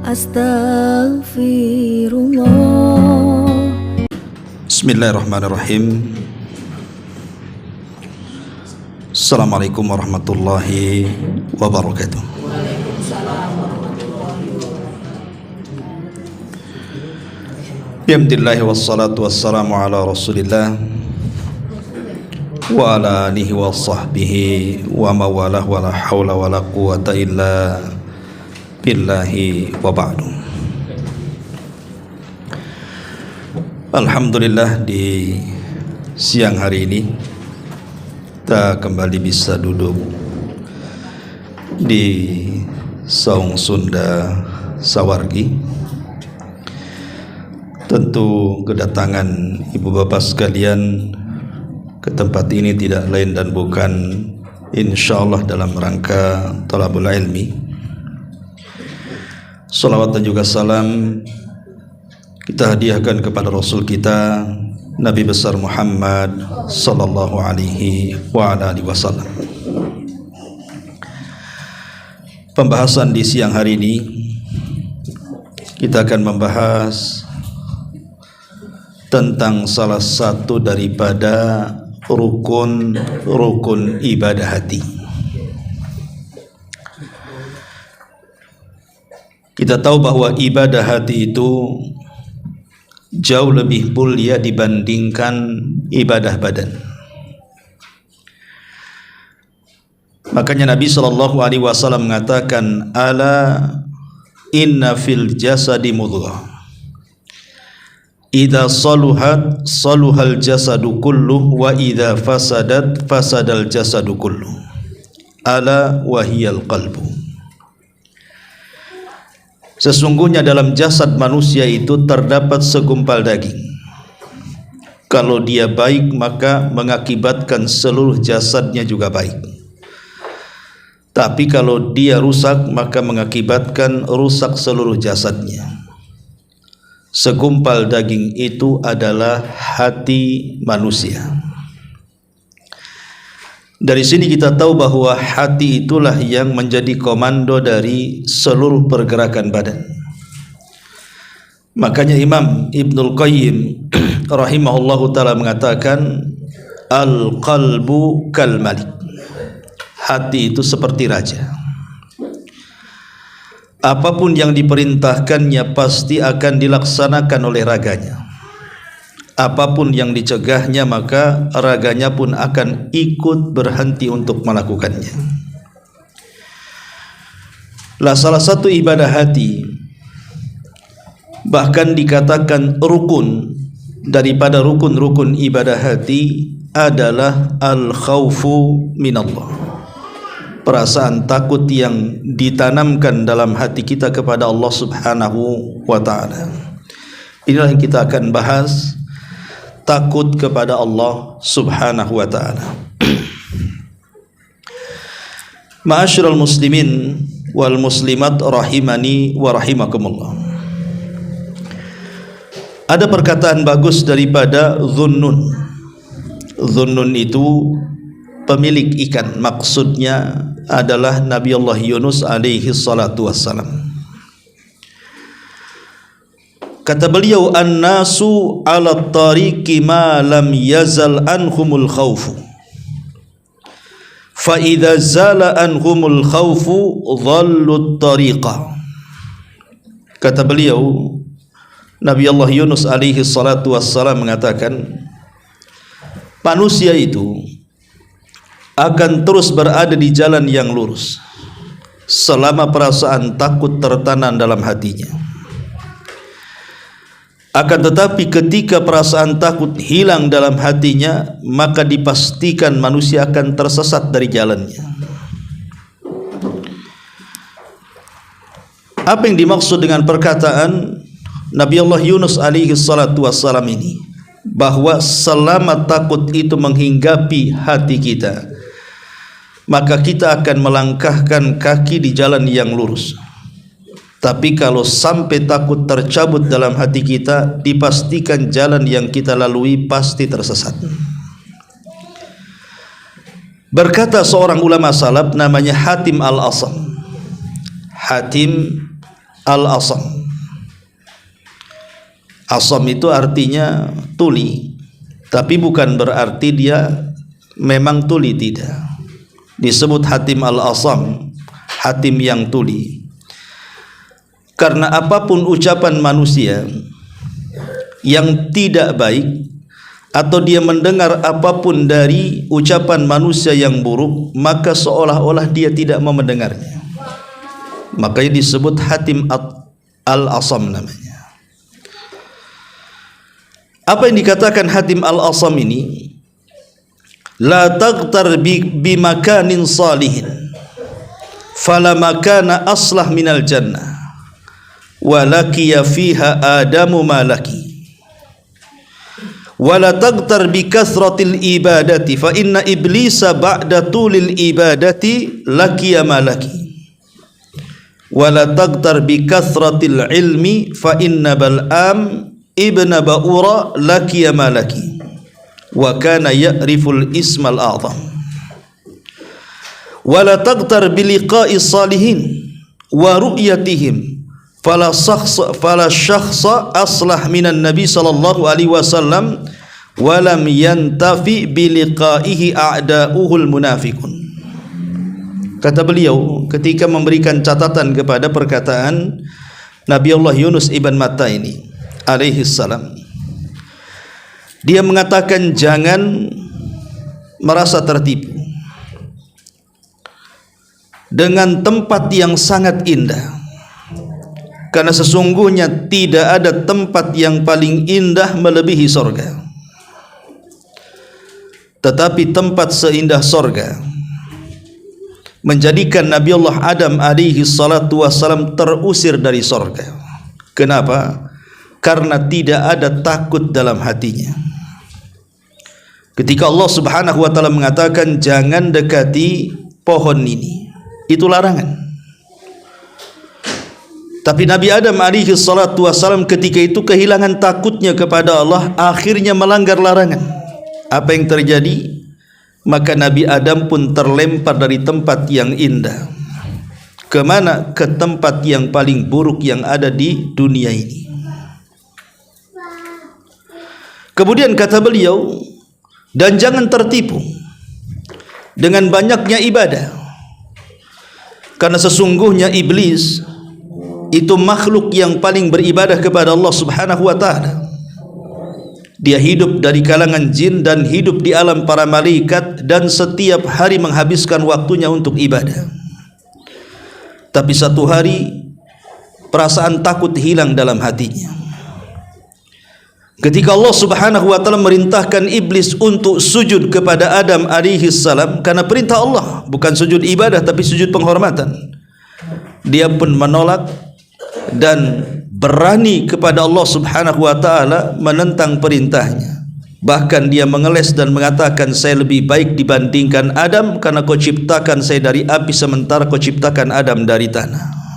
Astaghfirullah. Bismillahirrahmanirrahim. Assalamualaikum warahmatullahi wabarakatuh. Alhamdulillah wassalatu wassalamu ala rasulillah wa ala alihi wa sahbihi wa mawalah wa la hawla wa la quwata illa billahi wa ba'du. Alhamdulillah, di siang hari ini kita kembali bisa duduk di Saung Sunda Sawargi. Tentu kedatangan ibu bapak sekalian ke tempat ini tidak lain dan bukan insyaallah dalam rangka talabul ilmi. Salawat dan juga salam kita hadiahkan kepada Rasul kita Nabi besar Muhammad sallallahu alaihi wa ala alihi wasallam. Pembahasan di siang hari ini kita akan membahas tentang salah satu daripada rukun ibadah hati. Kita tahu bahwa ibadah hati itu jauh lebih mulia dibandingkan ibadah badan. Makanya Nabi SAW mengatakan, ala inna fil jasadi mudghah, idza saluhat saluhal jasadu kulluh wa idza fasadat fasadal jasadu kulluh, ala wahiyal qalbu. Sesungguhnya dalam jasad manusia itu terdapat segumpal daging. Kalau dia baik maka mengakibatkan seluruh jasadnya juga baik. Tapi kalau dia rusak maka mengakibatkan rusak seluruh jasadnya. Segumpal daging itu adalah hati manusia. Dari sini kita tahu bahwa hati itulah yang menjadi komando dari seluruh pergerakan badan. Makanya Imam Ibnul Qayyim rahimahullahu ta'ala mengatakan, al-qalbu kal malik. Hati itu seperti raja. Apapun yang diperintahkannya pasti akan dilaksanakan oleh raganya. Apapun yang dicegahnya maka raganya pun akan ikut berhenti untuk melakukannya. Lah salah satu ibadah hati, bahkan dikatakan rukun daripada rukun-rukun ibadah hati, adalah al-khaufu minallah. Perasaan takut yang ditanamkan dalam hati kita kepada Allah Subhanahu wa ta'ala. Inilah yang kita akan bahas, takut kepada Allah Subhanahu wa ta'ala. Ma'asyiral muslimin wal muslimat rahimani wa rahimakumullah. Ada perkataan bagus daripada Dhunnun. Dhunnun itu pemilik ikan, maksudnya adalah Nabi Allah Yunus alaihi salatu wassalam. Kata beliau, an-nasu ala tariqi ma lam yazal anhumul khawfu, fa idza zala anhumul khawfu dhallu tariqa. Kata beliau, Nabi Allah Yunus alaihi salatu wassalam mengatakan, manusia itu akan terus berada di jalan yang lurus selama perasaan takut tertanam dalam hatinya. Akan tetapi ketika perasaan takut hilang dalam hatinya, maka dipastikan manusia akan tersesat dari jalannya. Apa yang dimaksud dengan perkataan Nabi Allah Yunus alaihi salatu wassalam ini? Bahwa selama takut itu menghinggapi hati kita, maka kita akan melangkahkan kaki di jalan yang lurus. Tapi kalau sampai takut tercabut dalam hati kita, dipastikan jalan yang kita lalui pasti tersesat. Berkata seorang ulama salaf namanya Hatim al-Asam. Hatim al-asam. Asam itu artinya tuli, tapi bukan berarti dia memang tuli, tidak. Disebut hatim al-asam, hatim yang tuli. Karena apapun ucapan manusia yang tidak baik, atau dia mendengar apapun dari ucapan manusia yang buruk, maka seolah-olah dia tidak mau mendengarnya. Makanya disebut hatim al-asam namanya. Apa yang dikatakan hatim al-asam ini? La taghtar bi makanin salihin fala makana aslah minal jannah walakiya fiha adamu malaki wala taghtar bi kasratil ibadati fa inna iblisa ba'da tulil ibadati lakiya malaki wala taghtar bi kasratil ilmi fa inna bal'am ibna ba'ura lakiya malaki wa kana ya'riful ismal a'zam wala taghtar bi liqa'is salihin wa ru'yatihim fala syakhsa aslah minan nabi sallallahu alaihi wasallam wa lam yantafi bi liqa'ihi a'da'uhul munafiqun. Kata beliau ketika memberikan catatan kepada perkataan Nabi Allah Yunus ibn Matta ini alaihi salam, dia mengatakan jangan merasa tertipu dengan tempat yang sangat indah, karena sesungguhnya tidak ada tempat yang paling indah melebihi sorga. Tetapi tempat seindah sorga menjadikan Nabi Allah Adam alaihi salatu wassalam terusir dari sorga. Kenapa? Karena tidak ada takut dalam hatinya. Ketika Allah subhanahu wa ta'ala mengatakan jangan dekati pohon ini, itu larangan. Tapi Nabi Adam alaihi salatu wassalam ketika itu kehilangan takutnya kepada Allah, akhirnya melanggar larangan. Apa yang terjadi? Maka Nabi Adam pun terlempar dari tempat yang indah. Kemana? Ke tempat yang paling buruk yang ada di dunia ini. Kemudian kata beliau, dan jangan tertipu dengan banyaknya ibadah, karena sesungguhnya iblis itu makhluk yang paling beribadah kepada Allah subhanahu wa ta'ala. Dia hidup dari kalangan jin dan hidup di alam para malaikat, dan setiap hari menghabiskan waktunya untuk ibadah. Tapi satu hari perasaan takut hilang dalam hatinya. Ketika Allah subhanahu wa ta'ala merintahkan iblis untuk sujud kepada Adam alaihi salam, karena perintah Allah, bukan sujud ibadah tapi sujud penghormatan, dia pun menolak dan berani kepada Allah subhanahu wa ta'ala menentang perintahnya. Bahkan dia mengeles dan mengatakan, saya lebih baik dibandingkan Adam, karena kau ciptakan saya dari api sementara kau ciptakan Adam dari tanah.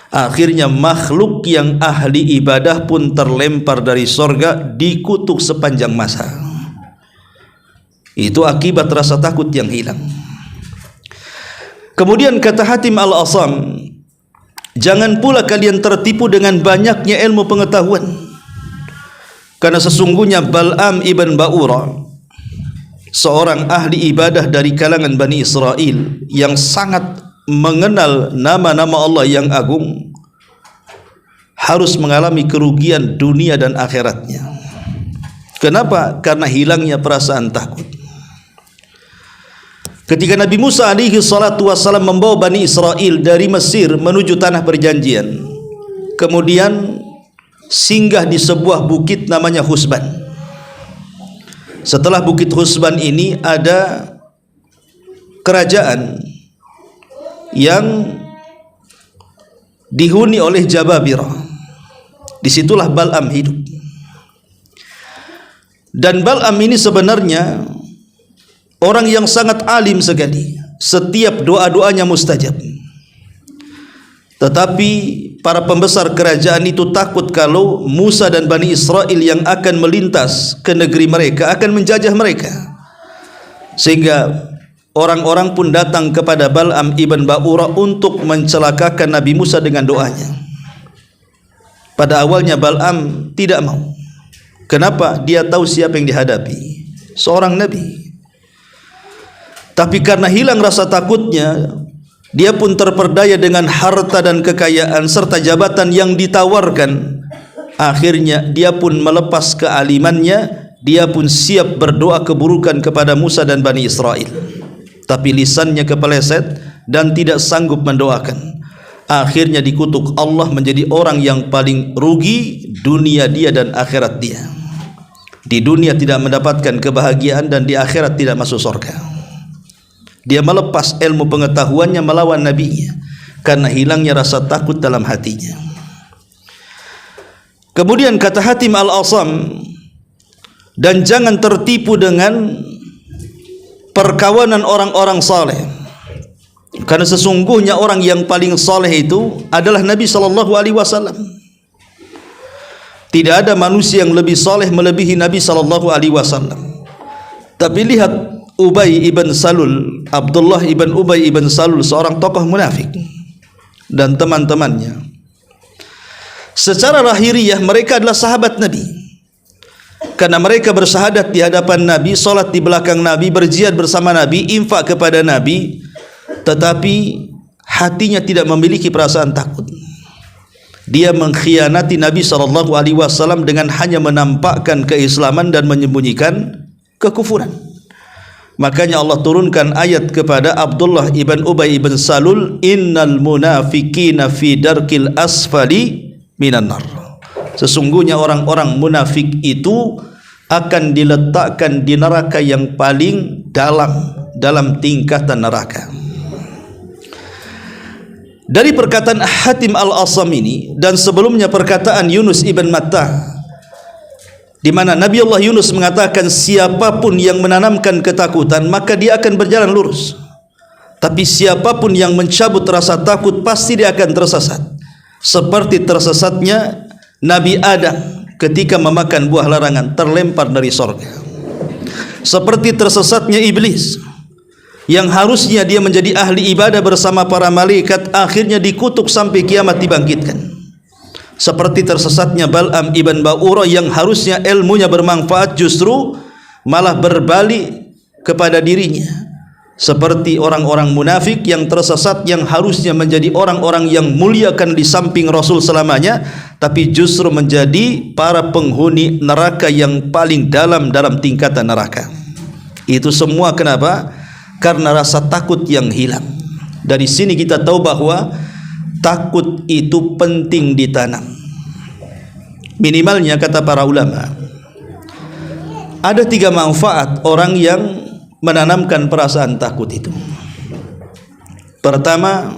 Akhirnya makhluk yang ahli ibadah pun terlempar dari sorga, dikutuk sepanjang masa. Itu akibat rasa takut yang hilang. Kemudian kata Hatim al-Asam, jangan pula kalian tertipu dengan banyaknya ilmu pengetahuan, karena sesungguhnya Bal'am ibn Ba'ura, seorang ahli ibadah dari kalangan Bani Israel yang sangat mengenal nama-nama Allah yang agung, harus mengalami kerugian dunia dan akhiratnya. Kenapa? Karena hilangnya perasaan takut. Ketika Nabi Musa alaihi salatu wassalam membawa Bani Israel dari Mesir menuju tanah perjanjian, kemudian singgah di sebuah bukit namanya Husban. Setelah bukit Husban ini ada kerajaan yang dihuni oleh Jababirah. Disitulah Bal'am hidup. Dan Bal'am ini sebenarnya orang yang sangat alim sekali. Setiap doa-doanya mustajab. Tetapi para pembesar kerajaan itu takut kalau Musa dan Bani Israel yang akan melintas ke negeri mereka akan menjajah mereka. Sehingga orang-orang pun datang kepada Bal'am ibn Ba'ura untuk mencelakakan Nabi Musa dengan doanya. Pada awalnya Bal'am tidak mau. Kenapa? Dia tahu siapa yang dihadapi, seorang nabi. Tapi karena hilang rasa takutnya, dia pun terperdaya dengan harta dan kekayaan serta jabatan yang ditawarkan. Akhirnya dia pun melepas kealimannya. Dia pun siap berdoa keburukan kepada Musa dan Bani Israel, tapi lisannya kepeleset dan tidak sanggup mendoakan. Akhirnya dikutuk Allah menjadi orang yang paling rugi dunia dia dan akhirat dia. Di dunia tidak mendapatkan kebahagiaan dan di akhirat tidak masuk surga. Dia melepas ilmu pengetahuannya melawan nabinya karena hilangnya rasa takut dalam hatinya. Kemudian kata Hatim Al-Asam, dan jangan tertipu dengan perkawanan orang-orang saleh. Karena sesungguhnya orang yang paling saleh itu adalah Nabi SAW. Tidak ada manusia yang lebih saleh melebihi Nabi SAW. Tapi lihat Ubay ibn Salul, Abdullah ibn Ubay ibn Salul, seorang tokoh munafik, dan teman-temannya. Secara lahiriah mereka adalah sahabat Nabi, karena mereka bersyahadat di hadapan Nabi, solat di belakang Nabi, berjihad bersama Nabi, infak kepada Nabi. Tetapi hatinya tidak memiliki perasaan takut. Dia mengkhianati Nabi SAW dengan hanya menampakkan keislaman dan menyembunyikan kekufuran. Makanya Allah turunkan ayat kepada Abdullah ibn Ubay ibn Salul, innal munafiqina fi darkil asfali minan nar. Sesungguhnya orang-orang munafik itu akan diletakkan di neraka yang paling dalam tingkatan neraka. Dari perkataan Hatim Al-Asam ini dan sebelumnya perkataan Yunus ibn Matta, di mana Nabi Allah Yunus mengatakan siapapun yang menanamkan ketakutan maka dia akan berjalan lurus, tapi siapapun yang mencabut rasa takut pasti dia akan tersesat, seperti tersesatnya Nabi Adam ketika memakan buah larangan, terlempar dari sorga. Seperti tersesatnya iblis yang harusnya dia menjadi ahli ibadah bersama para malaikat, akhirnya dikutuk sampai kiamat dibangkitkan. Seperti tersesatnya Bal'am ibn Ba'ura yang harusnya ilmunya bermanfaat justru malah berbalik kepada dirinya. Seperti orang-orang munafik yang tersesat yang harusnya menjadi orang-orang yang muliakan di samping Rasul selamanya, tapi justru menjadi para penghuni neraka yang paling dalam tingkatan neraka. Itu semua kenapa? Karena rasa takut yang hilang. Dari sini kita tahu bahwa takut itu penting ditanam. Minimalnya kata para ulama, ada 3 manfaat orang yang menanamkan perasaan takut itu. Pertama,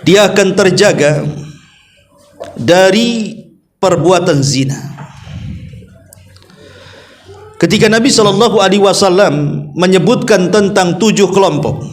dia akan terjaga dari perbuatan zina. Ketika Nabi SAW menyebutkan tentang 7 kelompok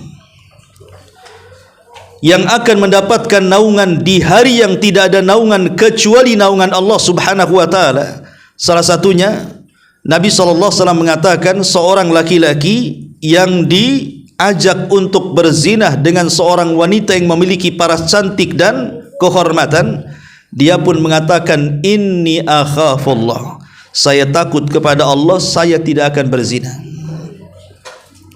yang akan mendapatkan naungan di hari yang tidak ada naungan kecuali naungan Allah Subhanahu wa taala, salah satunya Nabi SAW mengatakan seorang laki-laki yang diajak untuk berzinah dengan seorang wanita yang memiliki paras cantik dan kehormatan, dia pun mengatakan inni akhafullah, saya takut kepada Allah, saya tidak akan berzina.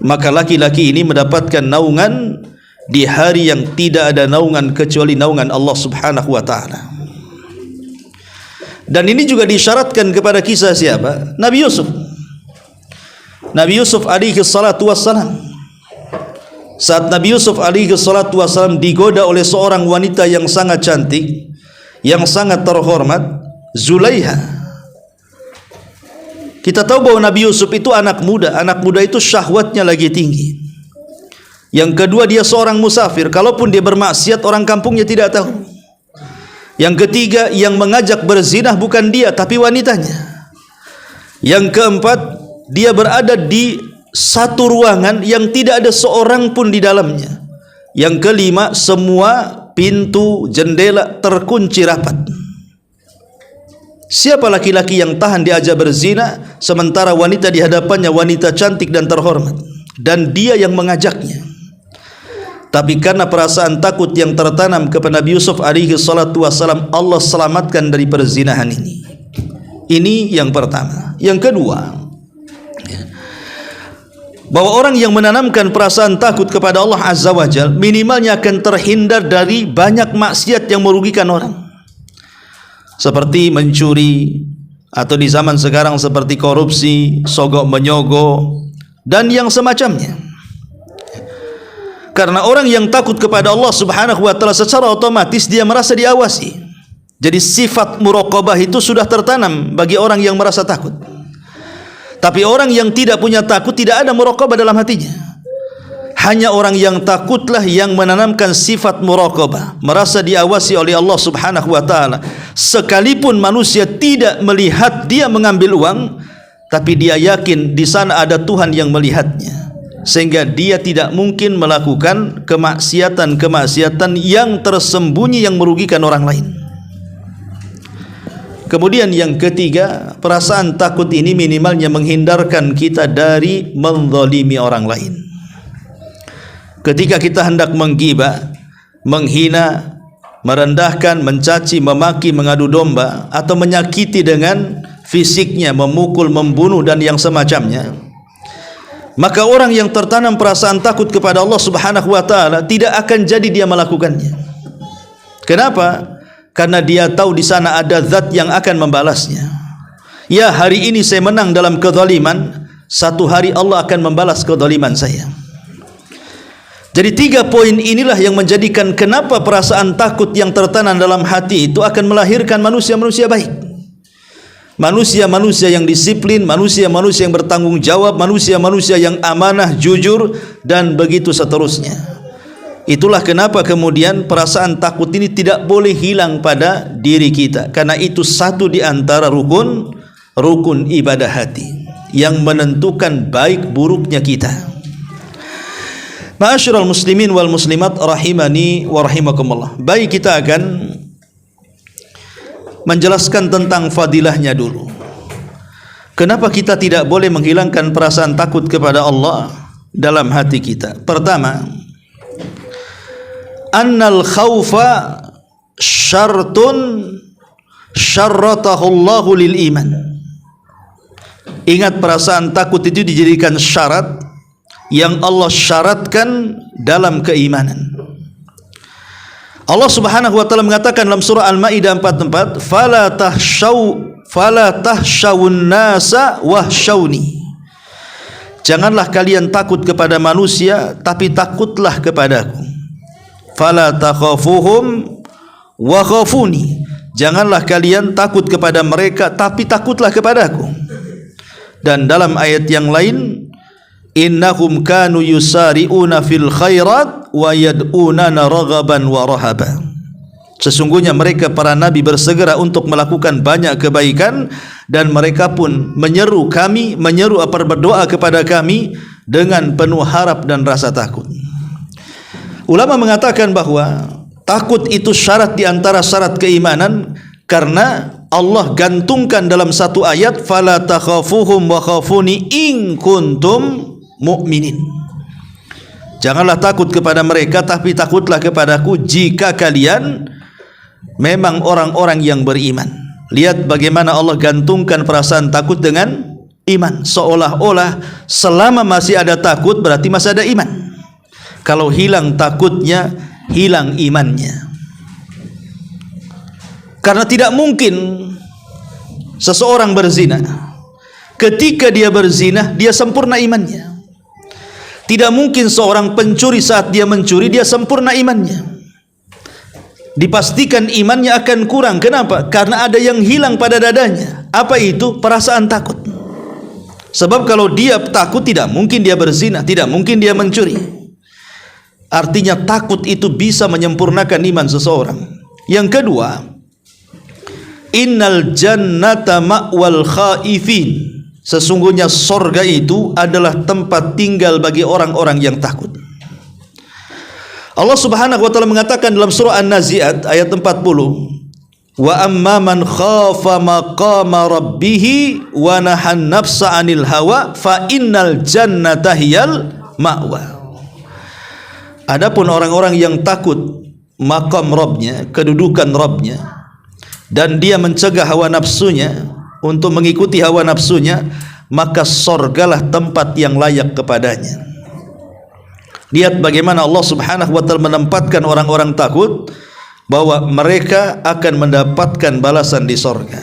Maka laki-laki ini mendapatkan naungan di hari yang tidak ada naungan kecuali naungan Allah Subhanahu wa taala. Dan ini juga disyaratkan kepada kisah siapa? Nabi Yusuf. Nabi Yusuf alaihi salatu wassalam. Saat Nabi Yusuf alaihi salatu wassalam digoda oleh seorang wanita yang sangat cantik, yang sangat terhormat, Zulaiha. Kita tahu bahwa Nabi Yusuf itu anak muda. Anak muda itu syahwatnya lagi tinggi. Yang kedua, dia seorang musafir. Kalaupun dia bermaksiat, orang kampungnya tidak tahu. Yang ketiga, yang mengajak berzinah bukan dia, tapi wanitanya. Yang keempat, dia berada di satu ruangan yang tidak ada seorang pun di dalamnya. Yang kelima, semua pintu, jendela terkunci rapat. Siapa laki-laki yang tahan diajak berzina sementara wanita di hadapannya wanita cantik dan terhormat, dan dia yang mengajaknya? Tapi karena perasaan takut yang tertanam kepada Nabi Yusuf alaihi salatu wassalam, Allah selamatkan dari perzinahan ini. Ini yang pertama. Yang kedua, bahwa orang yang menanamkan perasaan takut kepada Allah Azza wa Jalla minimalnya akan terhindar dari banyak maksiat yang merugikan orang, seperti mencuri, atau di zaman sekarang seperti korupsi, sogok menyogok, dan yang semacamnya. Karena orang yang takut kepada Allah Subhanahu wa taala secara otomatis dia merasa diawasi. Jadi sifat muraqabah itu sudah tertanam bagi orang yang merasa takut. Tapi orang yang tidak punya takut, tidak ada muraqabah dalam hatinya. Hanya orang yang takutlah yang menanamkan sifat muraqabah, merasa diawasi oleh Allah Subhanahu wa taala. Sekalipun manusia tidak melihat dia mengambil uang, tapi dia yakin di sana ada Tuhan yang melihatnya, sehingga dia tidak mungkin melakukan kemaksiatan-kemaksiatan yang tersembunyi yang merugikan orang lain. Kemudian yang ketiga, perasaan takut ini minimalnya menghindarkan kita dari menzalimi orang lain. Ketika kita hendak menggibah, menghina, merendahkan, mencaci, memaki, mengadu domba, atau menyakiti dengan fisiknya, memukul, membunuh, dan yang semacamnya, maka orang yang tertanam perasaan takut kepada Allah Subhanahu wa taala tidak akan jadi dia melakukannya. Kenapa? Karena dia tahu di sana ada zat yang akan membalasnya. Ya, hari ini saya menang dalam kezaliman, satu hari Allah akan membalas kezaliman saya. Jadi 3 poin inilah yang menjadikan kenapa perasaan takut yang tertanam dalam hati itu akan melahirkan manusia-manusia baik, manusia-manusia yang disiplin, manusia-manusia yang bertanggung jawab, manusia-manusia yang amanah, jujur, dan begitu seterusnya. Itulah kenapa kemudian perasaan takut ini tidak boleh hilang pada diri kita, karena itu satu di antara rukun ibadah hati yang menentukan baik buruknya kita. Ma'asyiral muslimin wal muslimat rahimani wa rahimakumullah. Baik, kita akan menjelaskan tentang fadilahnya dulu. Kenapa kita tidak boleh menghilangkan perasaan takut kepada Allah dalam hati kita? Pertama, annal khawfa syartun syarratahu Allahu lil iman. Ingat, perasaan takut itu dijadikan syarat yang Allah syaratkan dalam keimanan. Allah Subhanahu wa taala mengatakan dalam surah Al-Maidah 44, fala tahshawun nasa wahshawni. Janganlah kalian takut kepada manusia, tapi takutlah kepadaku. Fala takhafuhum wa khafuni. Janganlah kalian takut kepada mereka, tapi takutlah kepadaku. Dan dalam ayat yang lain, innahum kanu yusari'una fil khairat wa yad'unana raghaban wa rahaba. Sesungguhnya mereka para nabi bersegera untuk melakukan banyak kebaikan, dan mereka pun menyeru berdoa kepada kami dengan penuh harap dan rasa takut. Ulama mengatakan bahwa takut itu syarat di antara syarat keimanan, karena Allah gantungkan dalam satu ayat, fala takhafuhum wa khafuni in kuntum mu'minin. Janganlah takut kepada mereka, tapi takutlah kepadaku jika kalian memang orang-orang yang beriman. Lihat bagaimana Allah gantungkan perasaan takut dengan iman, seolah-olah selama masih ada takut berarti masih ada iman. Kalau hilang takutnya, hilang imannya. Karena tidak mungkin seseorang berzina, ketika dia berzina dia sempurna imannya. Tidak mungkin seorang pencuri saat dia mencuri dia sempurna imannya. Dipastikan imannya akan kurang. Kenapa? Karena ada yang hilang pada dadanya. Apa itu? Perasaan takut. Sebab kalau dia takut, tidak mungkin dia berzina, tidak mungkin dia mencuri. Artinya takut itu bisa menyempurnakan iman seseorang. Yang kedua, innal jannata ma'wal khaifin. Sesungguhnya sorga itu adalah tempat tinggal bagi orang-orang yang takut. Allah Subhanahu wa taala mengatakan dalam surah An-Nazi'at ayat 40, wa amma man khafa maqama rabbih wa nahan nafsa 'anil hawa fa innal jannata hiyal ma'wa. Adapun orang-orang yang takut maqam Rabbnya, kedudukan Rabbnya, dan dia mencegah hawa nafsunya untuk mengikuti hawa nafsunya, maka sorgalah tempat yang layak kepadanya. Lihat bagaimana Allah Subhanahu wa ta'ala menempatkan orang-orang takut bahwa mereka akan mendapatkan balasan di sorga.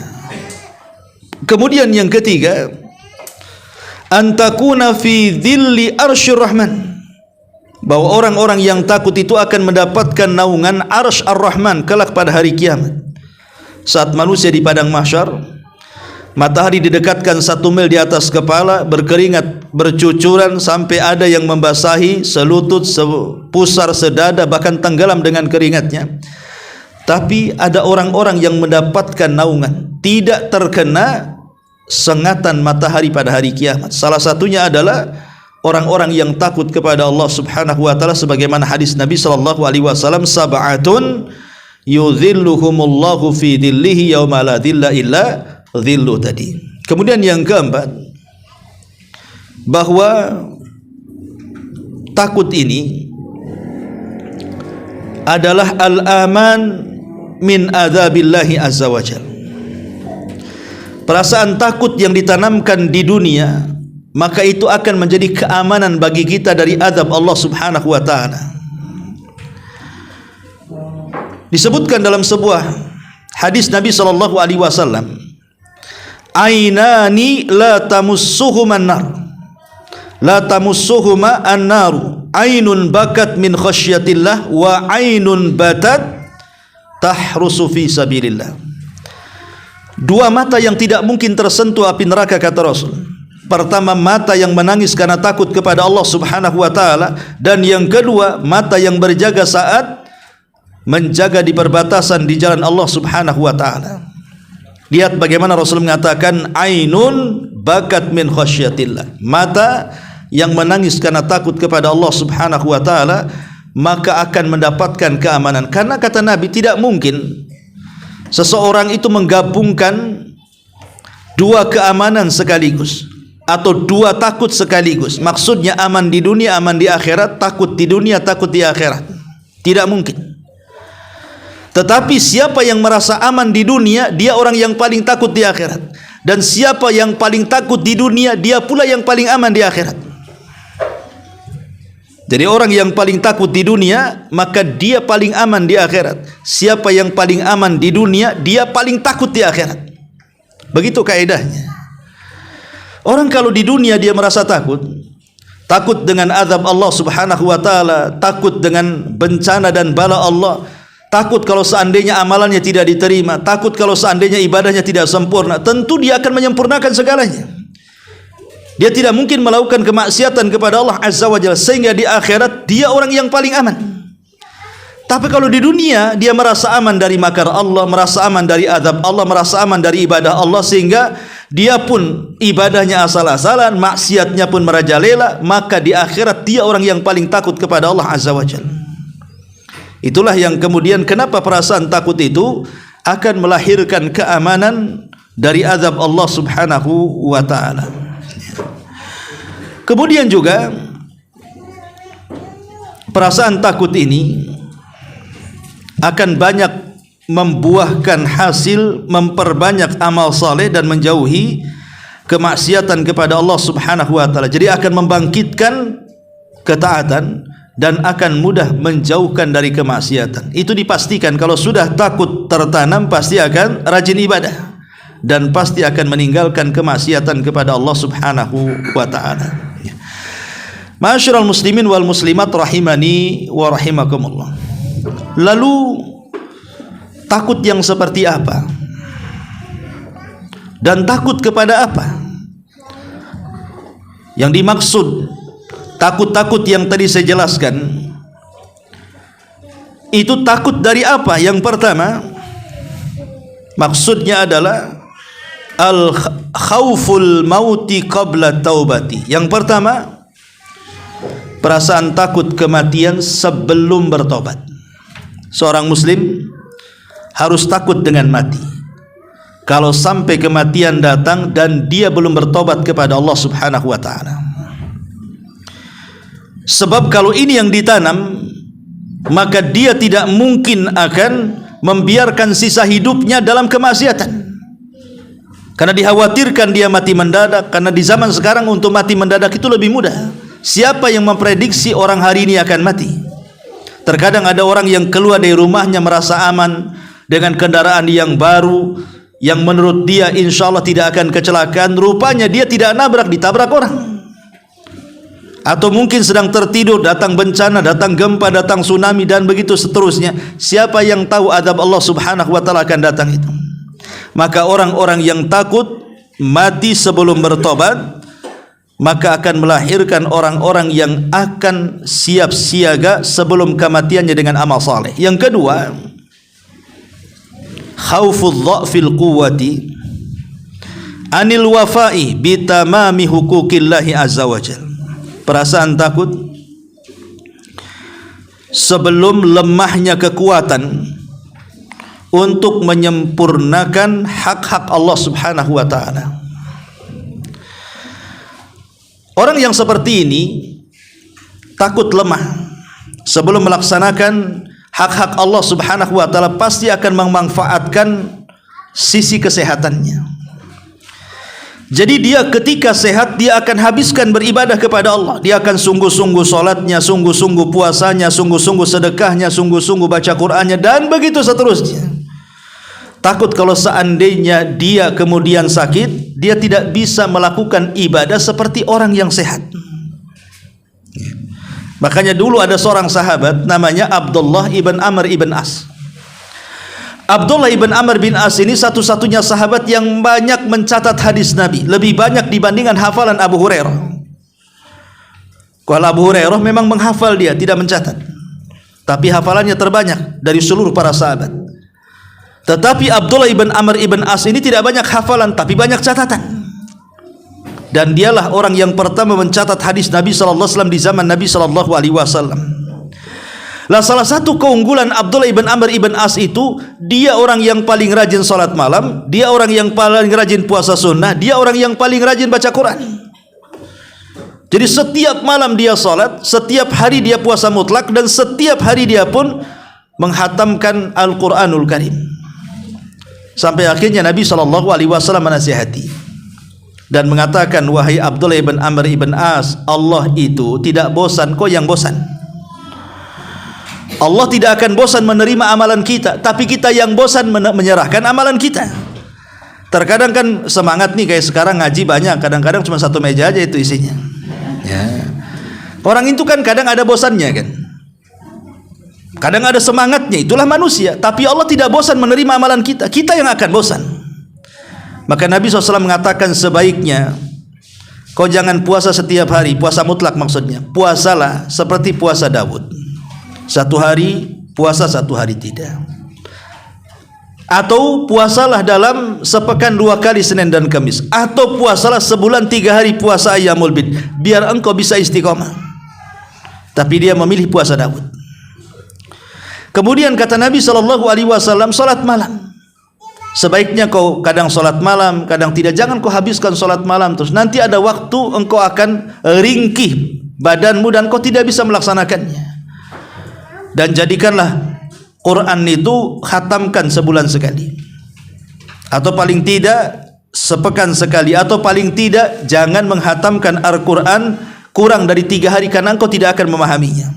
Kemudian yang ketiga, antakuna fi dhilli arsyir rahman, bahwa orang-orang yang takut itu akan mendapatkan naungan arsy ar-Rahman kelak pada hari kiamat. Saat manusia di padang mahsyar, matahari didekatkan 1 mil di atas kepala, berkeringat bercucuran sampai ada yang membasahi selutut, sepusar, sedada, bahkan tenggelam dengan keringatnya. Tapi ada orang-orang yang mendapatkan naungan, tidak terkena sengatan matahari pada hari kiamat. Salah satunya adalah orang-orang yang takut kepada Allah Subhanahu wa ta'ala, sebagaimana hadis Nabi sallallahu alaihi wasallam, sab'atun yudhilluhumullahu fi dhillihi yauma la dhilla illa dhillu tadi. Kemudian yang keempat, bahwa takut ini adalah al-aman min adzabillahi azza wajal. Perasaan takut yang ditanamkan di dunia, maka itu akan menjadi keamanan bagi kita dari azab Allah Subhanahu wa ta'ala. Disebutkan dalam sebuah hadis Nabi sallallahu alaihi wasallam, ainani la tamussuhuma an-nar, la tamussuhuma an-naru, ainun bakat min khasyatillah wa ainun batat tahrusu fi sabilillah. Dua mata yang tidak mungkin tersentuh api neraka, kata Rasul. Pertama, mata yang menangis karena takut kepada Allah Subhanahu wa ta'ala, dan yang kedua, mata yang berjaga saat menjaga di perbatasan di jalan Allah Subhanahu wa ta'ala. Lihat bagaimana Rasul mengatakan ainun bakat min khasyatillah, mata yang menangis karena takut kepada Allah Subhanahu wa ta'ala, maka akan mendapatkan keamanan. Karena kata Nabi, tidak mungkin seseorang itu menggabungkan dua keamanan sekaligus atau dua takut sekaligus. Maksudnya aman di dunia, aman di akhirat, takut di dunia, takut di akhirat. Tidak mungkin. Tetapi siapa yang merasa aman di dunia, dia orang yang paling takut di akhirat. Dan siapa yang paling takut di dunia, dia pula yang paling aman di akhirat. Jadi orang yang paling takut di dunia, maka dia paling aman di akhirat. Siapa yang paling aman di dunia, dia paling takut di akhirat. Begitu kaidahnya. Orang kalau di dunia dia merasa takut, takut dengan azab Allah Subhanahu wa ta'ala, takut dengan bencana dan bala Allah, takut kalau seandainya amalannya tidak diterima, takut kalau seandainya ibadahnya tidak sempurna, tentu dia akan menyempurnakan segalanya. Dia tidak mungkin melakukan kemaksiatan kepada Allah Azza wa Jalla, sehingga di akhirat dia orang yang paling aman. Tapi kalau di dunia dia merasa aman dari makar Allah, merasa aman dari azab Allah, merasa aman dari ibadah Allah, sehingga dia pun ibadahnya asal-asalan, maksiatnya pun merajalela, maka di akhirat dia orang yang paling takut kepada Allah Azza wa Jalla. Itulah yang kemudian kenapa perasaan takut itu akan melahirkan keamanan dari azab Allah Subhanahu wa ta'ala. Kemudian juga perasaan takut ini akan banyak membuahkan hasil, memperbanyak amal saleh dan menjauhi kemaksiatan kepada Allah Subhanahu wa ta'ala. Jadi akan membangkitkan ketaatan dan akan mudah menjauhkan dari kemaksiatan. Itu dipastikan. Kalau sudah takut tertanam, pasti akan rajin ibadah dan pasti akan meninggalkan kemaksiatan kepada Allah Subhanahu wa ta'ala. Ma'asyiral muslimin wal muslimat rahimani wa rahimakumullah. Lalu takut yang seperti apa? Dan takut kepada apa? Yang dimaksud takut-takut yang tadi saya jelaskan, itu takut dari apa? Yang pertama, maksudnya adalah al-khawful mauti qabla taubati. Yang pertama, perasaan takut kematian sebelum bertobat. Seorang muslim harus takut dengan mati. Kalau sampai kematian datang dan dia belum bertobat kepada Allah Subhanahu wa ta'ala. Sebab kalau ini yang ditanam, maka dia tidak mungkin akan membiarkan sisa hidupnya dalam kemaksiatan. Karena dikhawatirkan dia mati mendadak. Karena di zaman sekarang untuk mati mendadak itu lebih mudah. Siapa yang memprediksi orang hari ini akan mati? Terkadang ada orang yang keluar dari rumahnya merasa aman dengan kendaraan yang baru, yang menurut dia insya Allah tidak akan kecelakaan. Rupanya dia tidak nabrak, ditabrak orang. Atau mungkin sedang tertidur, datang bencana, datang gempa, datang tsunami, dan begitu seterusnya. Siapa yang tahu azab Allah subhanahu wa ta'ala akan datang itu? Maka orang-orang yang takut mati sebelum bertobat, maka akan melahirkan orang-orang yang akan siap siaga sebelum kematiannya dengan amal saleh. Yang kedua, khauful dha'fil quwwati anil wafa'i bitamami huquqillahi azza wajal. Perasaan takut sebelum lemahnya kekuatan untuk menyempurnakan hak-hak Allah subhanahu wa ta'ala. Orang yang seperti ini takut lemah sebelum melaksanakan hak-hak Allah subhanahu wa ta'ala, pasti akan memanfaatkan sisi kesehatannya. Jadi dia ketika sehat, dia akan habiskan beribadah kepada Allah. Dia akan sungguh-sungguh solatnya, sungguh-sungguh puasanya, sungguh-sungguh sedekahnya, sungguh-sungguh baca Qur'annya, dan begitu seterusnya. Takut kalau seandainya dia kemudian sakit, dia tidak bisa melakukan ibadah seperti orang yang sehat. Makanya dulu ada seorang sahabat namanya Abdullah ibn Amr ibn As. Abdullah ibn Amr bin As ini satu-satunya sahabat yang banyak mencatat hadis Nabi, lebih banyak dibandingkan hafalan Abu Hurairah. Kalau Abu Hurairah memang menghafal, dia tidak mencatat, tapi hafalannya terbanyak dari seluruh para sahabat. Tetapi Abdullah ibn Amr ibn As ini tidak banyak hafalan, tapi banyak catatan. Dan dialah orang yang pertama mencatat hadis Nabi SAW di zaman Nabi SAW. Lah salah satu keunggulan Abdullah ibn Amr ibn As itu, dia orang yang paling rajin salat malam, dia orang yang paling rajin puasa sunnah, dia orang yang paling rajin baca Quran. Jadi setiap malam dia salat, setiap hari dia puasa mutlak, dan setiap hari dia pun menghatamkan Al-Quranul Karim. Sampai akhirnya Nabi SAW menasihati dan mengatakan, wahai Abdullah ibn Amr ibn As, Allah itu tidak bosan, kau yang bosan. Allah tidak akan bosan menerima amalan kita, tapi kita yang bosan menyerahkan amalan kita. Terkadang kan semangat nih, kayak sekarang ngaji banyak, kadang-kadang cuma satu meja aja itu isinya. Ya. Orang itu kan kadang ada bosannya kan, kadang ada semangatnya, itulah manusia. Tapi Allah tidak bosan menerima amalan kita, kita yang akan bosan. Maka Nabi SAW mengatakan, sebaiknya kau jangan puasa setiap hari, puasa mutlak maksudnya. Puasalah seperti puasa Daud, satu hari puasa, satu hari tidak. Atau puasalah dalam sepekan 2 kali, Senin dan Kamis. Atau puasalah sebulan 3 hari puasa Ayyamul Bid, biar engkau bisa istiqomah. Tapi dia memilih puasa Daud. Kemudian kata Nabi SAW, salat malam. Sebaiknya kau kadang salat malam, kadang tidak. Jangan kau habiskan salat malam terus. Nanti ada waktu engkau akan ringkih badanmu dan kau tidak bisa melaksanakannya. Dan jadikanlah Quran itu khatamkan sebulan sekali, atau paling tidak sepekan sekali, atau paling tidak jangan menghatamkan Al-Quran kurang dari 3 hari, karena engkau tidak akan memahaminya.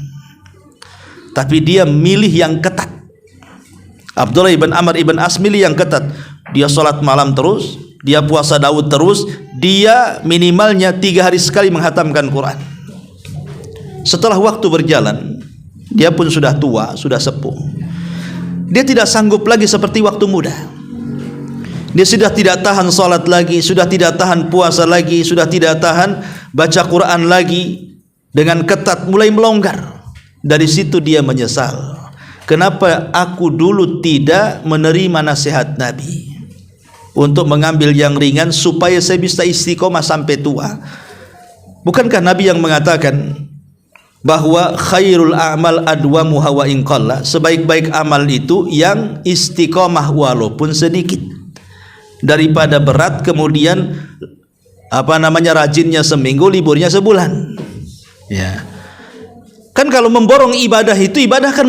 Tapi dia milih yang ketat. Abdullah ibn Amr ibn As milih yang ketat. Dia sholat malam terus, dia puasa Daud terus, dia minimalnya 3 hari sekali menghatamkan Quran. Setelah waktu berjalan, dia pun sudah tua, sudah sepuh. Dia tidak sanggup lagi seperti waktu muda. Dia sudah tidak tahan salat lagi, sudah tidak tahan puasa lagi, sudah tidak tahan baca Quran lagi. Dengan ketat mulai melonggar. Dari situ dia menyesal. Kenapa aku dulu tidak menerima nasihat Nabi untuk mengambil yang ringan supaya saya bisa istiqomah sampai tua? Bukankah Nabi yang mengatakan bahwa khairul a'mal adwamuha wa in qalla, sebaik-baik amal itu yang istiqomah walaupun sedikit, daripada berat kemudian rajinnya seminggu, liburnya sebulan. Ya. Kan kalau memborong ibadah itu, ibadah akan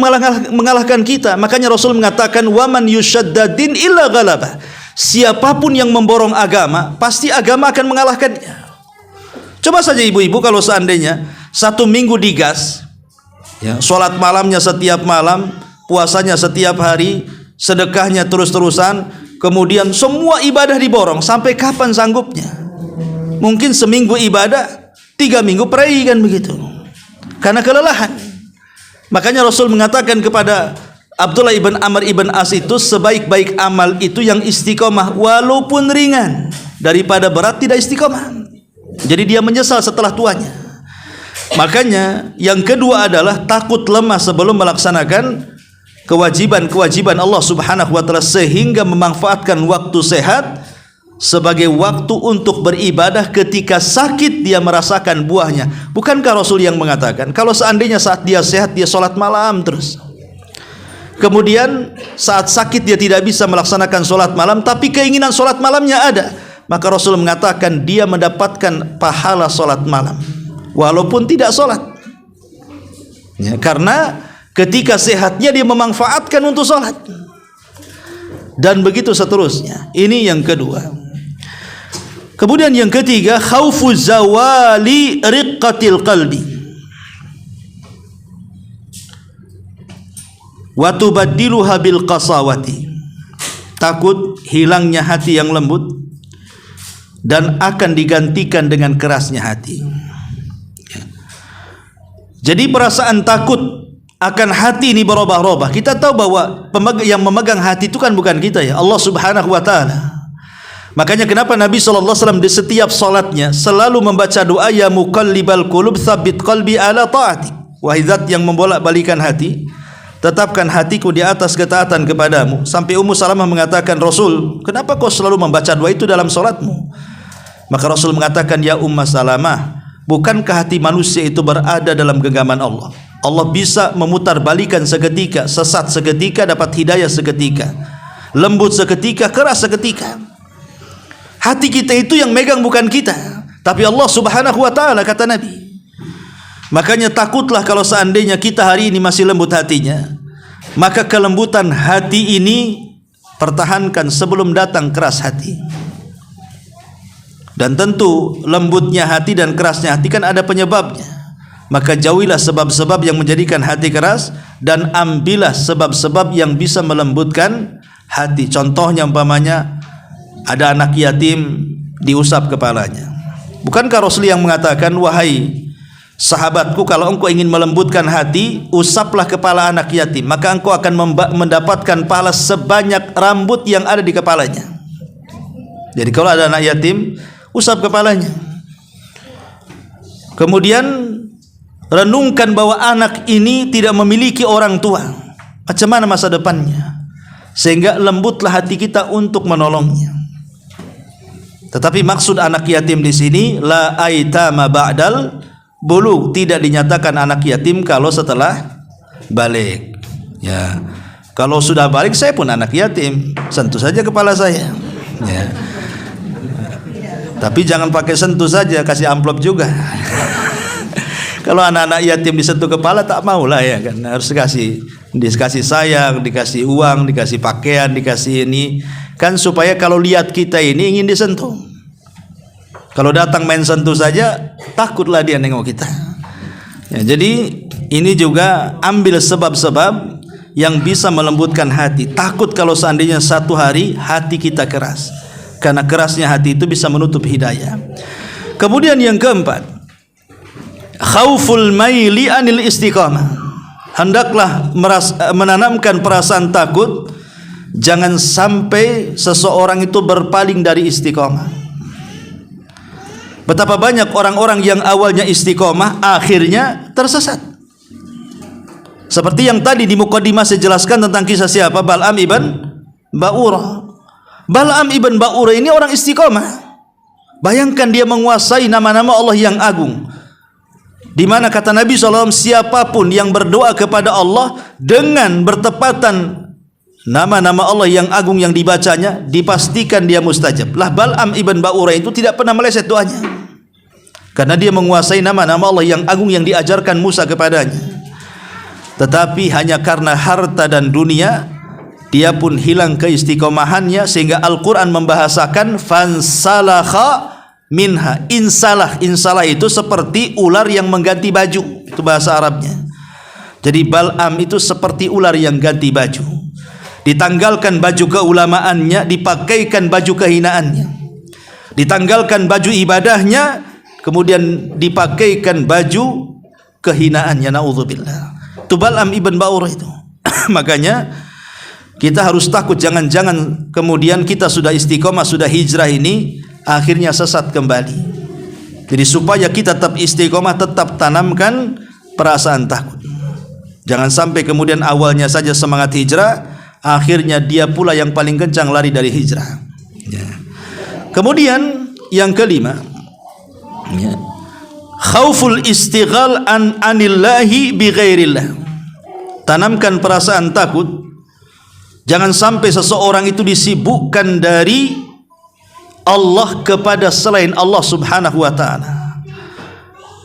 mengalahkan kita. Makanya Rasul mengatakan, waman yushaddadin illa ghalabah. Siapapun yang memborong agama, pasti agama akan mengalahkannya. Coba saja ibu-ibu kalau seandainya 1 minggu digas, ya, sholat malamnya setiap malam, puasanya setiap hari, sedekahnya terus-terusan, kemudian semua ibadah diborong, sampai kapan sanggupnya? Mungkin seminggu ibadah, 3 minggu pray, kan begitu, karena kelelahan. Makanya Rasul mengatakan kepada Abdullah ibn Amr ibn As itu, sebaik-baik amal itu yang istiqomah walaupun ringan, daripada berat tidak istiqomah. Jadi dia menyesal setelah tuanya. Makanya yang kedua adalah takut lemah sebelum melaksanakan kewajiban-kewajiban Allah Subhanahu wa taala, sehingga memanfaatkan waktu sehat sebagai waktu untuk beribadah. Ketika sakit dia merasakan buahnya. Bukankah Rasul yang mengatakan kalau seandainya saat dia sehat dia sholat malam terus, kemudian saat sakit dia tidak bisa melaksanakan sholat malam, tapi keinginan sholat malamnya ada, maka Rasul mengatakan dia mendapatkan pahala sholat malam walaupun tidak sholat, ya, karena ketika sehatnya dia memanfaatkan untuk sholat. Dan begitu seterusnya. Ini yang kedua. Kemudian yang ketiga, khaufu zawali riqqatil qalbi wa tubaddiluha bil qasawati. Takut hilangnya hati yang lembut dan akan digantikan dengan kerasnya hati. Jadi perasaan takut akan hati ini berubah-ubah. Kita tahu bahwa yang memegang hati itu kan bukan kita, ya, Allah Subhanahu wa taala. Makanya kenapa Nabi SAW di setiap salatnya selalu membaca doa, ya muqallibal qulub tsabbit qalbi ala ta'atik. Wahai zat yang membolak-balikan hati, tetapkan hatiku di atas ketaatan kepadamu. Sampai Ummu Salamah mengatakan, Rasul, kenapa kau selalu membaca doa itu dalam salatmu? Maka Rasul mengatakan, ya Ummu Salamah, bukankah hati manusia itu berada dalam genggaman Allah? Allah bisa memutar balikan seketika, sesat seketika, dapat hidayah seketika, lembut seketika, keras seketika. Hati kita itu yang megang bukan kita, tapi Allah Subhanahu wa taala, kata Nabi. Makanya takutlah kalau seandainya kita hari ini masih lembut hatinya, maka kelembutan hati ini pertahankan sebelum datang keras hati. Dan tentu lembutnya hati dan kerasnya hati kan ada penyebabnya. Maka jauhilah sebab-sebab yang menjadikan hati keras, dan ambillah sebab-sebab yang bisa melembutkan hati. Contohnya umpamanya ada anak yatim, diusap kepalanya. Bukankah Rasul yang mengatakan, wahai sahabatku, kalau engkau ingin melembutkan hati, usaplah kepala anak yatim, maka engkau akan mendapatkan pahala sebanyak rambut yang ada di kepalanya. Jadi kalau ada anak yatim, usap kepalanya. Kemudian renungkan bahwa anak ini tidak memiliki orang tua, macam mana masa depannya, sehingga lembutlah hati kita untuk menolongnya. Tetapi maksud anak yatim di sini la aitama ba'dal bulugh, tidak dinyatakan anak yatim kalau setelah balik. Ya, kalau sudah balik saya pun anak yatim, sentuh saja kepala saya. Ya. Tapi jangan pakai sentuh saja, kasih amplop juga. Kalau anak-anak yatim disentuh kepala tak mau lah, ya kan, harus dikasih sayang, dikasih uang, dikasih pakaian, dikasih ini kan, supaya kalau lihat kita ini ingin disentuh. Kalau datang main sentuh saja takutlah dia nengok kita, ya. Jadi ini juga ambil sebab-sebab yang bisa melembutkan hati. Takut kalau seandainya satu hari hati kita keras, karena kerasnya hati itu bisa menutup hidayah. Kemudian yang keempat, khauful maili anil istiqamah. Hendaklah menanamkan perasaan takut, jangan sampai seseorang itu berpaling dari istiqamah. Betapa banyak orang-orang yang awalnya istiqamah akhirnya tersesat. Seperti yang tadi di muqaddimah saya jelaskan tentang kisah siapa? Bal'am ibn Ba'urah. Bal'am ibn Ba'urah ini orang istiqamah. Bayangkan dia menguasai nama-nama Allah yang agung, di mana kata Nabi SAW, siapapun yang berdoa kepada Allah dengan bertepatan nama-nama Allah yang agung yang dibacanya, dipastikan dia mustajab. Lah Bal'am ibn Ba'urah itu tidak pernah meleset doanya, karena dia menguasai nama-nama Allah yang agung yang diajarkan Musa kepadanya. tetapi hanya karena harta dan dunia dia pun hilang keistiqomahannya, sehingga Al-Quran membahasakan fansalakha minha. Insalah itu seperti ular yang mengganti baju, itu bahasa Arabnya. Jadi Bal'am itu seperti ular yang ganti baju, ditanggalkan baju keulamaannya, dipakaikan baju kehinaannya, ditanggalkan baju ibadahnya, kemudian dipakaikan baju kehinaannya. Na'udzubillah. Itu Bal'am ibn Ba'urah itu. Makanya kita harus takut, jangan-jangan kemudian kita sudah istiqomah, sudah hijrah ini akhirnya sesat kembali. Jadi supaya kita tetap istiqomah, tetap tanamkan perasaan takut. Jangan sampai kemudian awalnya saja semangat hijrah, akhirnya dia pula yang paling kencang lari dari hijrah. Ya. Kemudian yang kelima, ya, khauful istighal anillahi bighairillah. Tanamkan perasaan takut. Jangan sampai seseorang itu disibukkan dari Allah kepada selain Allah subhanahu wa ta'ala.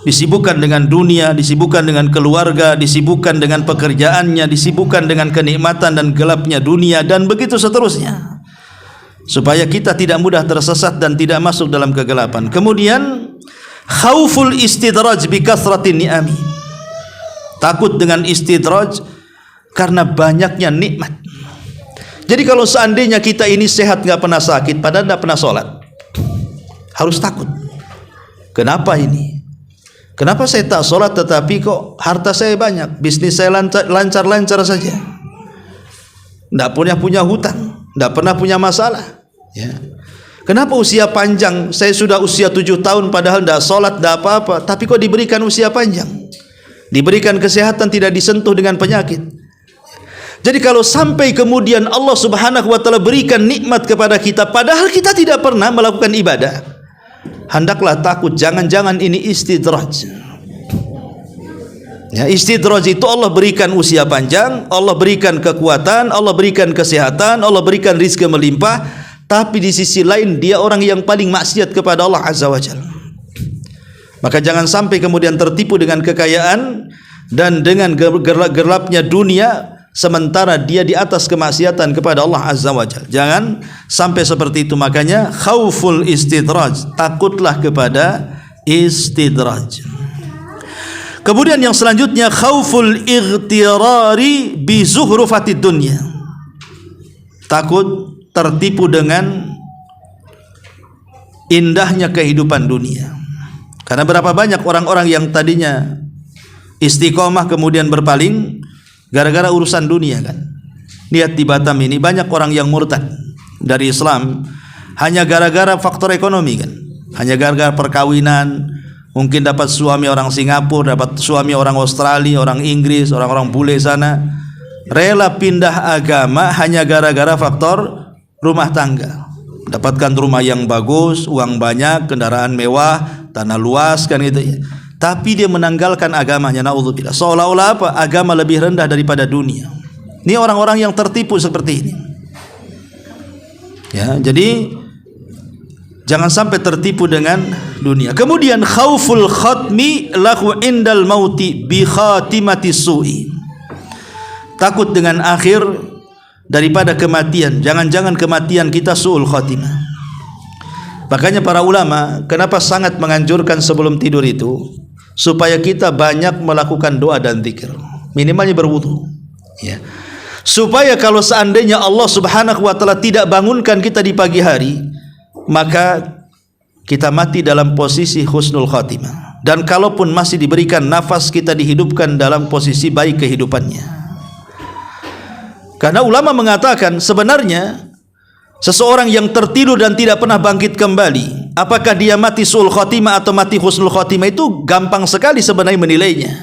Disibukkan dengan dunia, disibukkan dengan keluarga, disibukkan dengan pekerjaannya, disibukkan dengan kenikmatan dan gelapnya dunia, dan begitu seterusnya, supaya kita tidak mudah tersesat dan tidak masuk dalam kegelapan. Kemudian khauful istidraj bi kathratin ni'ami. Takut dengan istidraj karena banyaknya nikmat. Jadi kalau seandainya kita ini sehat, nggak pernah sakit, padahal nggak pernah sholat, harus takut. Kenapa ini? Kenapa saya tak sholat tetapi kok harta saya banyak, bisnis saya lancar-lancar saja, nggak punya hutang, nggak pernah punya masalah, ya. Kenapa usia panjang? Saya sudah usia 7 tahun padahal nggak sholat, nggak apa-apa, tapi kok diberikan usia panjang, diberikan kesehatan, tidak disentuh dengan penyakit. Jadi kalau sampai kemudian Allah subhanahu wa ta'ala berikan nikmat kepada kita padahal kita tidak pernah melakukan ibadah, hendaklah takut, jangan-jangan ini istidraj. Ya, istidraj itu Allah berikan usia panjang, Allah berikan kekuatan, Allah berikan kesehatan, Allah berikan rizki melimpah, tapi di sisi lain dia orang yang paling maksiat kepada Allah azza wa jalla. Maka jangan sampai kemudian tertipu dengan kekayaan dan dengan gelapnya dunia, sementara dia di atas kemaksiatan kepada Allah azza wa jalla. Jangan sampai seperti itu. Makanya khauful istidraj, takutlah kepada istidraj. Kemudian yang selanjutnya khauful ightirari bi zuhrufatid dunya. Takut tertipu dengan indahnya kehidupan dunia. Karena berapa banyak orang-orang yang tadinya istiqomah kemudian berpaling gara-gara urusan dunia, kan. Lihat di Batam ini banyak orang yang murtad dari Islam hanya gara-gara faktor ekonomi, kan. Hanya gara-gara perkawinan, mungkin dapat suami orang Singapura, dapat suami orang Australia, orang Inggris, orang-orang bule sana, rela pindah agama hanya gara-gara faktor rumah tangga. Dapatkan rumah yang bagus, uang banyak, kendaraan mewah, tanah luas, kan gitu ya. Tapi dia menanggalkan agamanya, naudzubillah. Seolah-olah apa? Agama lebih rendah daripada dunia. Ini orang-orang yang tertipu seperti ini. Ya, jadi jangan sampai tertipu dengan dunia. Kemudian khauful khatmi lahu indal mauti bi khatimati su'i. Takut dengan akhir daripada kematian. Jangan-jangan kematian kita su'ul khatimah. Makanya para ulama kenapa sangat menganjurkan sebelum tidur itu supaya kita banyak melakukan doa dan zikir, minimalnya berwudu, ya. Supaya kalau seandainya Allah subhanahu wa ta'ala tidak bangunkan kita di pagi hari, maka kita mati dalam posisi husnul khatimah. Dan kalaupun masih diberikan nafas, kita dihidupkan dalam posisi baik kehidupannya. Karena ulama mengatakan sebenarnya seseorang yang tertidur dan tidak pernah bangkit kembali, apakah dia mati su'ul khatimah atau mati husnul khatimah, itu gampang sekali sebenarnya menilainya.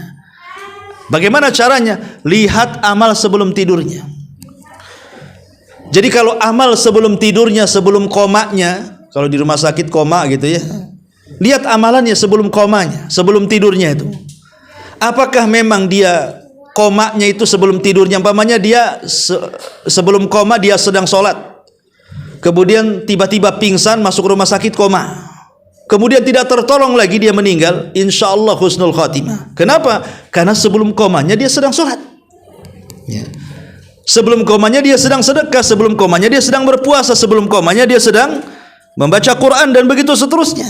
Bagaimana caranya? Lihat amal sebelum tidurnya. Jadi kalau amal sebelum tidurnya, sebelum komanya, kalau di rumah sakit koma gitu ya, lihat amalannya sebelum komanya, sebelum tidurnya itu. Apakah memang dia komanya itu sebelum tidurnya, umpamanya dia sebelum koma dia sedang sholat, kemudian tiba-tiba pingsan, masuk rumah sakit koma, kemudian tidak tertolong lagi, dia meninggal, insya Allah husnul khatimah. Kenapa? Karena sebelum komanya dia sedang sholat. Ya. Sebelum komanya dia sedang sedekah, sebelum komanya dia sedang berpuasa, sebelum komanya dia sedang membaca Quran dan begitu seterusnya.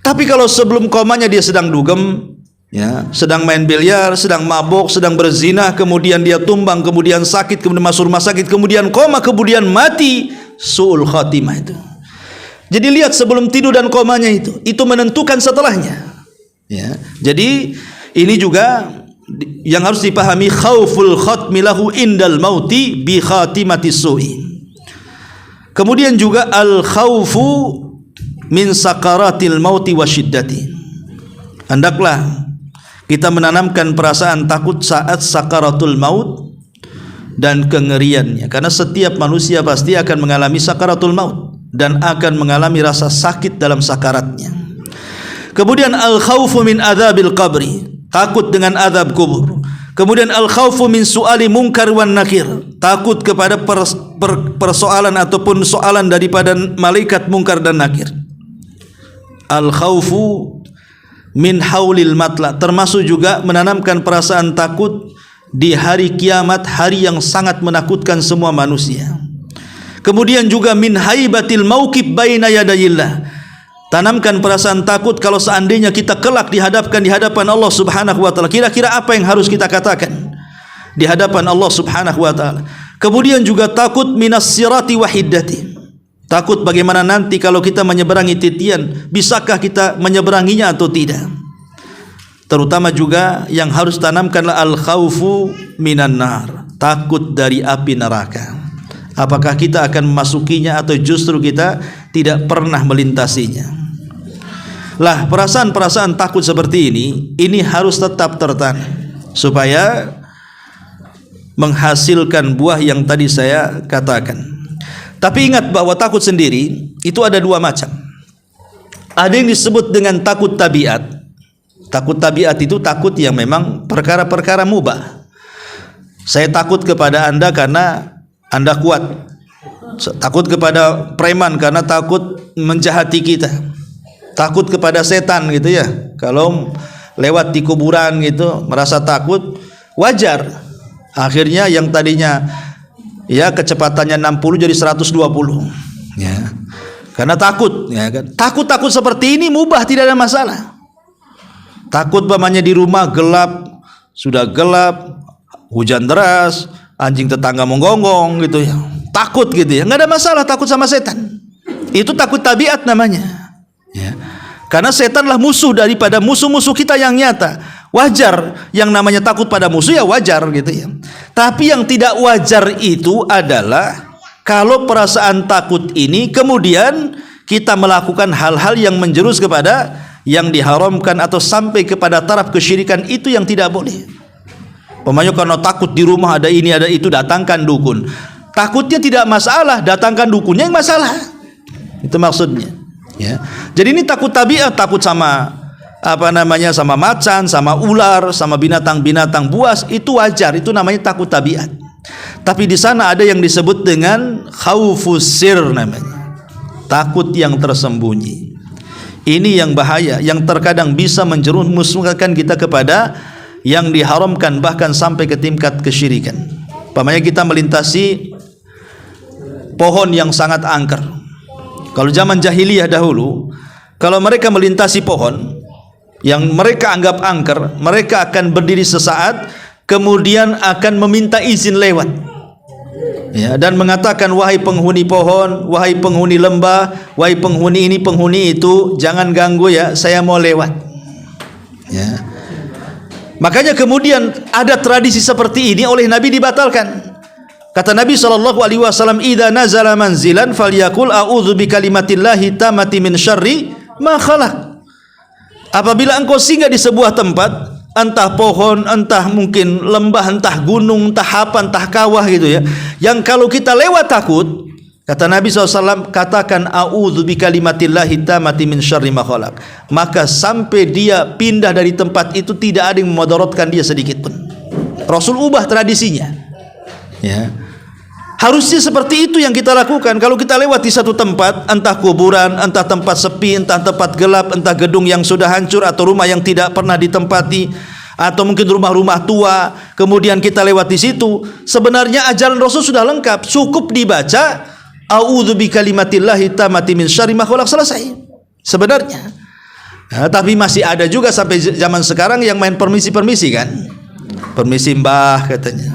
Tapi kalau sebelum komanya dia sedang dugem, ya, sedang main biliar, sedang mabuk, sedang berzina, kemudian dia tumbang, kemudian sakit, kemudian masuk rumah sakit, kemudian koma, kemudian mati, su'ul khatimah itu. Jadi lihat sebelum tidur dan komanya itu menentukan setelahnya. Ya. Jadi ini juga yang harus dipahami, khauful khatmi lahu indal mauti bi khatimati su'i. Kemudian juga al khaufu min sakaratil mauti wa syiddati. Hendaklah kita menanamkan perasaan takut saat sakaratul maut dan kengeriannya, karena setiap manusia pasti akan mengalami sakaratul maut dan akan mengalami rasa sakit dalam sakaratnya. Kemudian al khaufu min adzabil qabri, takut dengan azab kubur. Kemudian al khaufu min su'ali munkar wan nakir, takut kepada persoalan ataupun soalan daripada malaikat munkar dan nakir. Al khaufu min haulil matla, termasuk juga menanamkan perasaan takut di hari kiamat, hari yang sangat menakutkan semua manusia. Kemudian juga min haibatil mauqif baina yadayillah, tanamkan perasaan takut kalau seandainya kita kelak dihadapkan di hadapan Allah Subhanahu wa taala, kira-kira apa yang harus kita katakan di hadapan Allah Subhanahu wa taala. Kemudian juga takut minas sirati wa hiddati, takut bagaimana nanti kalau kita menyeberangi titian, bisakah kita menyeberanginya atau tidak. Terutama juga yang harus tanamkanlah al khaufu minan nar, takut dari api neraka. Apakah kita akan memasukinya atau justru kita tidak pernah melintasinya. Lah, perasaan-perasaan takut seperti ini harus tetap tertanam supaya menghasilkan buah yang tadi saya katakan. Tapi ingat bahwa takut sendiri itu ada dua macam. Ada yang disebut dengan takut tabiat. Takut tabiat itu takut yang memang perkara-perkara mubah. Saya takut kepada Anda karena Anda kuat. Takut kepada preman karena takut menjahati kita. Takut kepada setan gitu ya. Kalau lewat di kuburan gitu merasa takut, wajar. Akhirnya yang tadinya ya kecepatannya 60 jadi 120. Ya. Karena takut, ya kan. Takut seperti ini mubah, tidak ada masalah. Takut umpamanya di rumah gelap, sudah gelap, hujan deras, anjing tetangga menggonggong gitu ya, takut gitu ya, nggak ada masalah takut sama setan. Itu takut tabiat namanya, ya. Karena setanlah musuh daripada musuh-musuh kita yang nyata. Wajar yang namanya takut pada musuh, ya wajar gitu ya. Tapi yang tidak wajar itu adalah kalau perasaan takut ini kemudian kita melakukan hal-hal yang menjerus kepada yang diharamkan atau sampai kepada taraf kesyirikan, itu yang tidak boleh. Pokoknya karena takut di rumah ada ini ada itu, datangkan dukun. Takutnya tidak masalah, datangkan dukunnya yang masalah. Itu maksudnya. Ya. Jadi ini takut tabiat, takut sama sama macan, sama ular, sama binatang-binatang buas, itu wajar, itu namanya takut tabiat. Tapi di sana ada yang disebut dengan khaufus sir namanya. Takut yang tersembunyi. Ini yang bahaya, yang terkadang bisa menjerumuskan kita kepada yang diharamkan, bahkan sampai ke tingkat kesyirikan. Umpamanya kita melintasi pohon yang sangat angker. Kalau zaman jahiliyah dahulu, kalau mereka melintasi pohon yang mereka anggap angker, mereka akan berdiri sesaat, kemudian akan meminta izin lewat, ya, dan mengatakan, wahai penghuni pohon, wahai penghuni lembah, wahai penghuni ini, penghuni itu, jangan ganggu ya, saya mau lewat. Ya. Makanya kemudian ada tradisi seperti ini oleh Nabi dibatalkan. Kata Nabi SAW, idza nazala manzilan falyaqul a'udzu bikalimatillahi tammati min syarri ma khalaq. Apabila engkau singgah di sebuah tempat, entah pohon, entah mungkin lembah, entah gunung, entah apa, entah kawah gitu ya, yang kalau kita lewat takut, kata Nabi SAW, katakan a'udzu bikalimatillahi tammati min syarri ma khalaq. Maka sampai dia pindah dari tempat itu tidak ada yang memudaratkan dia sedikit pun. Rasul ubah tradisinya, ya. Harusnya seperti itu yang kita lakukan. Kalau kita lewat di satu tempat, entah kuburan, entah tempat sepi, entah tempat gelap, entah gedung yang sudah hancur atau rumah yang tidak pernah ditempati, atau mungkin rumah-rumah tua, kemudian kita lewat di situ, sebenarnya ajaran Rasul sudah lengkap, cukup dibaca a'udzu bikalimatillahi tammati min syarri ma khalaq, selesai sebenarnya. Nah, tapi masih ada juga sampai zaman sekarang yang main permisi-permisi kan, permisi mbah katanya,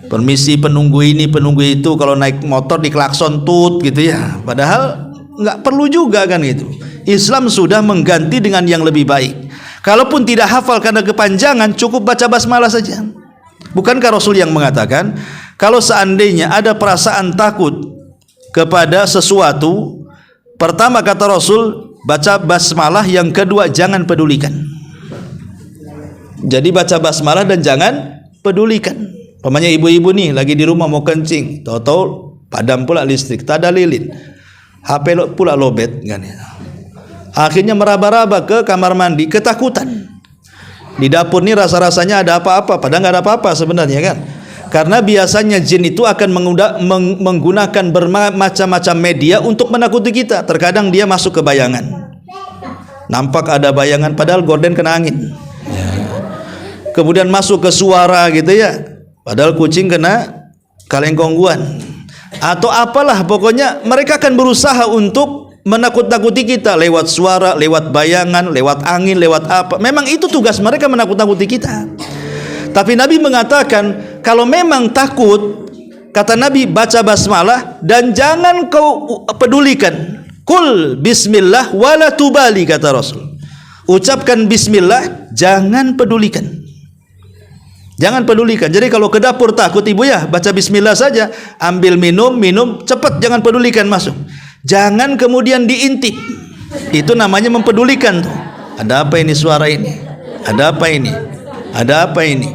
permisi penunggu ini penunggu itu, kalau naik motor diklakson tut gitu ya, padahal nggak perlu juga kan gitu. Islam sudah mengganti dengan yang lebih baik. Kalaupun tidak hafal karena kepanjangan, cukup baca basmalah saja. Bukankah Rasul yang mengatakan kalau seandainya ada perasaan takut kepada sesuatu, pertama kata Rasul baca basmalah, yang kedua jangan pedulikan. Jadi baca basmalah dan jangan pedulikan. Pamannya ibu-ibu nih lagi di rumah mau kencing, tahu-tahu padam pula listrik, tak ada lilin, HP pula lobet kan ya. Akhirnya meraba-raba ke kamar mandi, ketakutan. Di dapur nih rasa-rasanya ada apa-apa, padahal nggak ada apa-apa sebenarnya kan. Karena biasanya jin itu akan menggunakan bermacam-macam media untuk menakuti kita. Terkadang dia masuk ke bayangan, nampak ada bayangan padahal gorden kena angin ya. Kemudian masuk ke suara gitu ya, padahal kucing kena kaleng kongguan atau apalah, pokoknya mereka akan berusaha untuk menakut-nakuti kita lewat suara, lewat bayangan, lewat angin, lewat apa. Memang itu tugas mereka, menakut-nakuti kita. Tapi Nabi mengatakan kalau memang takut, kata Nabi baca basmalah dan jangan kau pedulikan. Kul bismillah wala tubali, kata Rasul. Ucapkan bismillah, jangan pedulikan. Jangan pedulikan. Jadi kalau ke dapur takut ibu ya, baca bismillah saja, ambil minum, cepat, jangan pedulikan, masuk. Jangan kemudian diintip. Itu namanya mempedulikan tuh. Ada apa ini suara ini? Ada apa ini? Ada apa ini?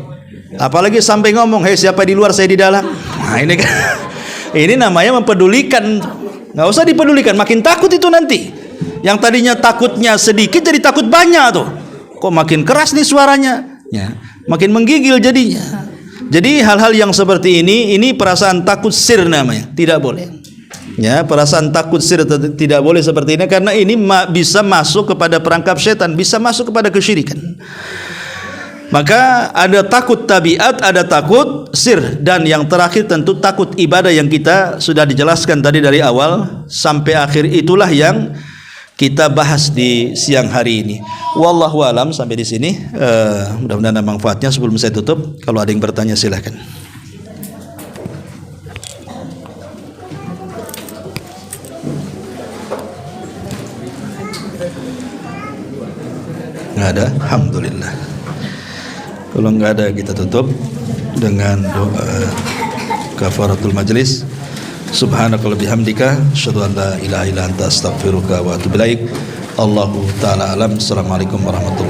Apalagi sampai ngomong, "Hei, siapa di luar, saya di dalam." Nah, ini kan ini namanya mempedulikan. Nggak usah dipedulikan, makin takut itu nanti. Yang tadinya takutnya sedikit jadi takut banyak tuh. Kok makin keras nih suaranya? Ya, makin menggigil jadinya. Jadi hal-hal yang seperti ini perasaan takut sir namanya, tidak boleh. Ya, perasaan takut sir tidak boleh seperti ini, karena ini bisa masuk kepada perangkap setan, bisa masuk kepada kesyirikan. Maka ada takut tabiat, ada takut sir, dan yang terakhir tentu takut ibadah yang kita sudah dijelaskan tadi dari awal sampai akhir. Itulah yang kita bahas di siang hari ini. Wallahu alam, sampai di sini. Mudah-mudahan ada manfaatnya. Sebelum saya tutup, kalau ada yang bertanya silahkan. Nggak ada? Alhamdulillah. Kalau nggak ada, kita tutup dengan doa kafaratul majlis. Subhanakallahumma bihamdika asyhadu an la ilaha illa anta astaghfiruka wa atubu ilaik. Allahu taala alam. Assalamualaikum warahmatullahi wabarakatuh.